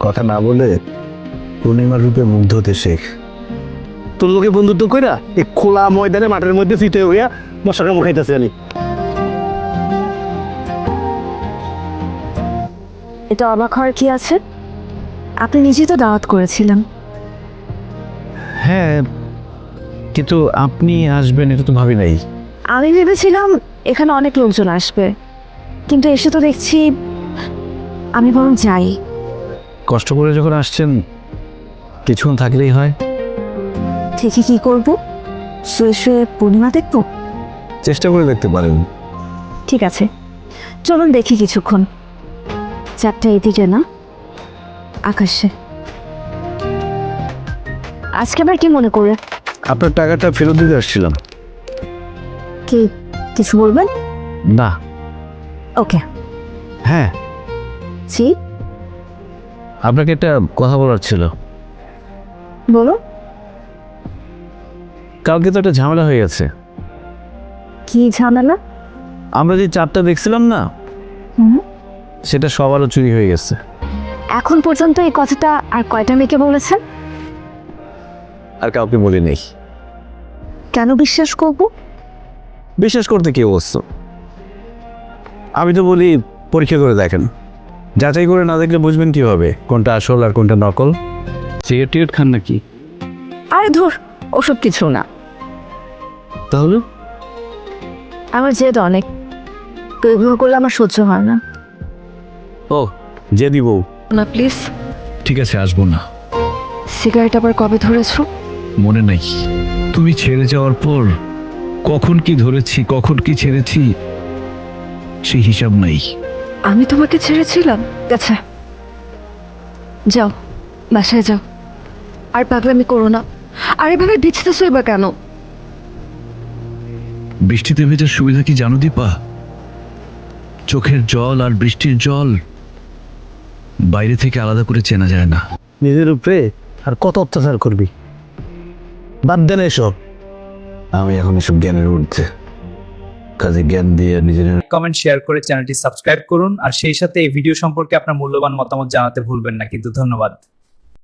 কথা না বলে পূর্ণিমার রূপে মুগ্ধ হতে শেখ। তোর লোকে বন্ধুত্ব কইরা এই খোলা ময়দানে মাঠের মধ্যে ফিতে হইয়া মশার কামড় খাইতেছে আমি। এটা অবাক হওয়ার কি আছে? আপনি নিজেই তো দাওয়াত করেছিলেন। হ্যাঁ, কিন্তু আপনি আসবেন এটা তো ভাবি নাই। আমি ভেবেছিলাম এখানে অনেক লোকজন আসবে, কিন্তু এসে তো দেখছি আমি বরং যাই। কষ্ট করে যখন আসছেন কিছুক্ষণ থাকলেই হয়। ঠিকই কি করব? শুয়ে শুয়ে পূর্ণিমা দেখবো? চেষ্টা করে দেখতে পারেন। ঠিক আছে, চলুন দেখি কিছুক্ষণ। চারটা এদিকে না, আকাশে। আজকে আবার কি মনে করে? আপনার টাকাটা ফেরত দিতে আসছিলাম। কি কিছু বলবেন? না। ওকে। হ্যাঁ, জি আপনাকে একটা কথা বলার ছিল। বলো। কালকে তো একটা ঝামেলা হয়ে গেছে। কি ঝামেলা? আমরা যে চাপটা দেখছিলাম না, হুম, সেটা সবারও চুরি হয়ে গেছে। এখন পর্যন্ত এই কথাটা আর কয়টা মেয়েকে বলেছেন? আর কাউকে বলি নেই। কেন বিশ্বাস করব? বিশ্বাস করতে কে বলছো? আমি তো বলি পরীক্ষা করে দেখেন। যাচাই করে না দেখলে বুঝবেন কিভাবে কোনটা আসল আর কোনটা নকল? সিগারেট টিগারেট খান নাকি? আরে ধুর, ওসব কিছু না। তাহলে আমার জেদ অনেক, তো এগুলো করলে আমার সহ্য হয় না। ও, যে দিব। না প্লিজ। ঠিক আছে, আসবো না। সিগারেট আবার কবে ধরেছো? মনে নাই। তুমি ছেড়ে যাওয়ার পর কখন কি ধরেছি কখন কি ছেড়েছি সেই হিসাব নাই। আমি তোমাকে ছেড়েছিলাম? আচ্ছা, যাও বাসায় যাও, আর পাগলামি করো না। আর এভাবে ভিজতেছই বা কেন? বৃষ্টিতে ভেজার সুবিধা কি জানো দীপা? চোখের জল আর বৃষ্টির জল বাইরে থেকে আলাদা করে চেনা যায় না। নিজের উপরে আর কত অত্যাচার করবি? বাদ দেন এসব। আমি এখন এসব জ্ঞানের ঊর্ধ্বে, কাজে জ্ঞান দিয়ে নিজের কমেন্ট শেয়ার করে চ্যানেলটি সাবস্ক্রাইব করুন আর সেই সাথে এই ভিডিও সম্পর্কে আপনার মূল্যবান মতামত জানাতে ভুলবেন না। কিন্তু ধন্যবাদ।